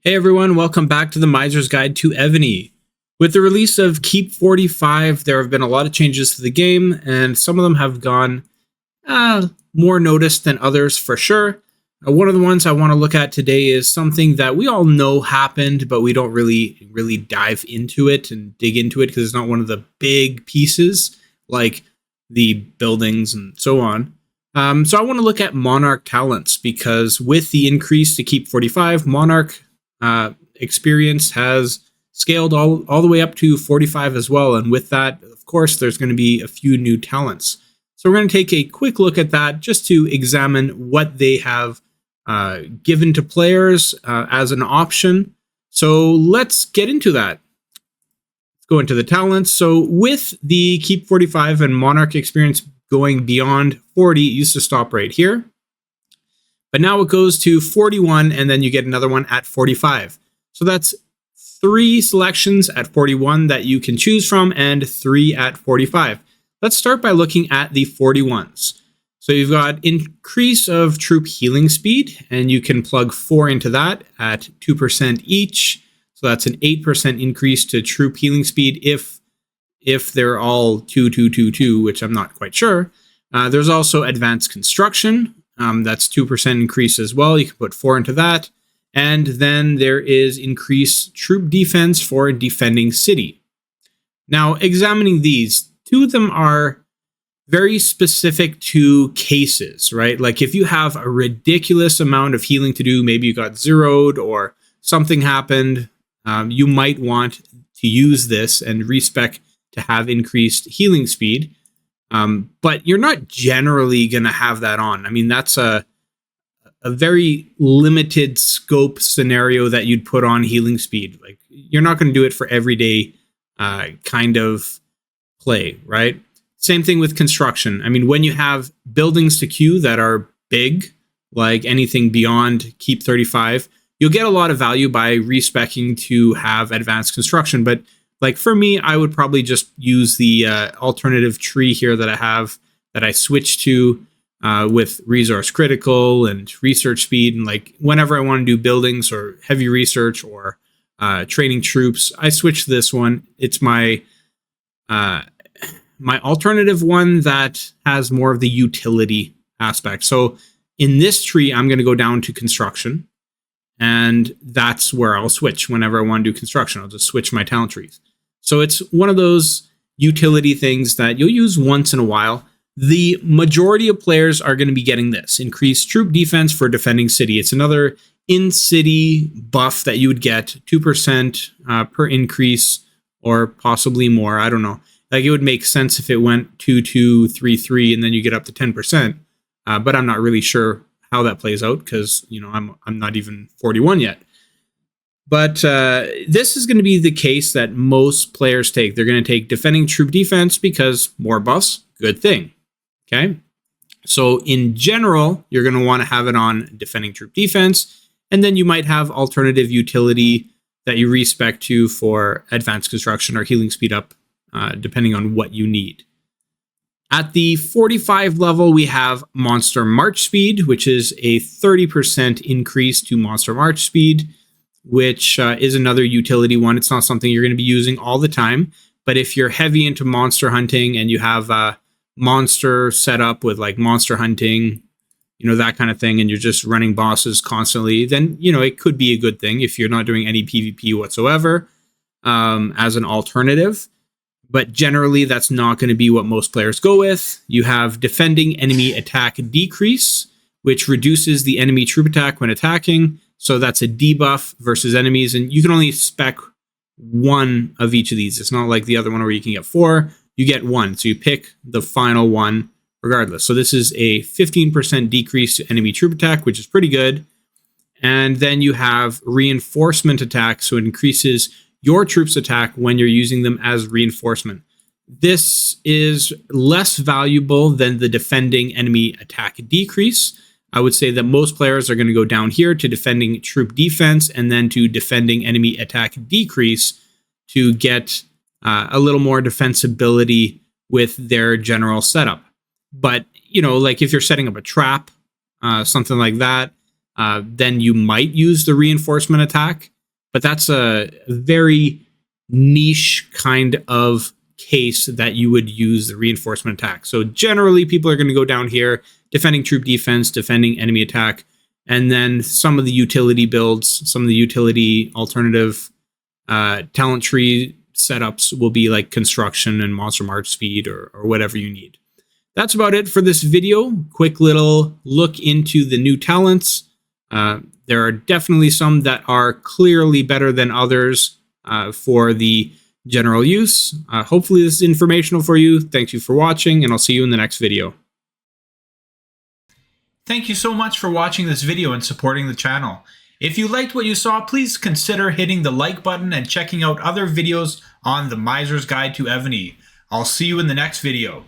Hey everyone, welcome back to the Miser's Guide to Evony. With the release of Keep 45, there have been a lot of changes to the game, and some of them have gone more noticed than others for sure. One of the ones I want to look at today is something that we all know happened, but we don't really dive into it and dig into it because it's not one of the big pieces like the buildings and so on. So I want to look at Monarch talents because with the increase to Keep 45, Monarch experience has scaled all the way up to 45 as well. And with that, of course, there's going to be a few new talents. So we're going to take a quick look at that just to examine what they have given to players as an option. So let's get into that. Let's go into the talents. So with the Keep 45 and Monarch experience going beyond 40, it used to stop right here. But now it goes to 41, and then you get another one at 45. So that's 3 selections at 41 that you can choose from, and 3 at 45. Let's start by looking at the 41s. So you've got increase of troop healing speed, and you can plug 4 into that at 2% each. So that's an 8% increase to troop healing speed if they're all 2, 2, 2, 2, which I'm not quite sure. There's also advanced construction. That's 2% increase as well. You can put 4 into that. And then there is increased troop defense for defending city. Now, examining these, 2 of them are very specific to cases, right? Like if you have a ridiculous amount of healing to do, maybe you got zeroed or something happened, you might want to use this and respec to have increased healing speed. But you're not generally going to have that on. I mean, that's a very limited scope scenario that you'd put on healing speed. Like you're not going to do it for everyday kind of play, right? Same thing with construction. I mean, when you have buildings to queue that are big, like anything beyond Keep 35, you'll get a lot of value by respecing to have advanced construction. But like for me, I would probably just use the alternative tree here that I have that I switch to with resource critical and research speed. And like whenever I want to do buildings or heavy research or training troops, I switch to this one. It's my alternative one that has more of the utility aspect. So in this tree, I'm going to go down to construction. And that's where I'll switch whenever I want to do construction. I'll just switch my talent trees. So it's one of those utility things that you'll use once in a while. The majority of players are going to be getting this. Increased troop defense for defending city. It's another in-city buff that you would get 2% per increase or possibly more. I don't know. Like it would make sense if it went 2, 2, 3, 3, and then you get up to 10%. But I'm not really sure how that plays out because, you know, I'm not even 41 yet. But this is going to be the case that most players take. They're going to take defending troop defense because more buffs, good thing. Okay. So in general, you're going to want to have it on defending troop defense. And then you might have alternative utility that you respec to for advanced construction or healing speed up, depending on what you need. At the 45 level, we have Monster March Speed, which is a 30% increase to Monster March Speed, which is another utility one. It's not something you're going to be using all the time, but if you're heavy into monster hunting and you have a monster set up with like monster hunting, you know, that kind of thing, and you're just running bosses constantly, then, you know, it could be a good thing if you're not doing any PvP whatsoever as an alternative. But generally, that's not going to be what most players go with. You have defending enemy attack decrease, which reduces the enemy troop attack when attacking. So that's a debuff versus enemies. And you can only spec 1 of each of these. It's not like the other one where you can get 4. You get 1. So you pick the final one regardless. So this is a 15% decrease to enemy troop attack, which is pretty good. And then you have reinforcement attack. So it increases your troops attack when you're using them as reinforcement. This is less valuable than the defending enemy attack decrease. I would say that most players are going to go down here to defending troop defense and then to defending enemy attack decrease to get a little more defensibility with their general setup. But, you know, like if you're setting up a trap, something like that, then you might use the reinforcement attack. but that's a very niche kind of case that you would use the reinforcement attack. So generally people are going to go down here, defending troop defense, defending enemy attack, and then some of the utility builds, some of the utility alternative talent tree setups will be like construction and monster march speed or whatever you need. That's about it for this video. Quick little look into the new talents. There are definitely some that are clearly better than others for the general use. Hopefully this is informational for you. Thank you for watching, and I'll see you in the next video. Thank you so much for watching this video and supporting the channel. If you liked what you saw, please consider hitting the like button and checking out other videos on the Miser's Guide to Evony. I'll see you in the next video.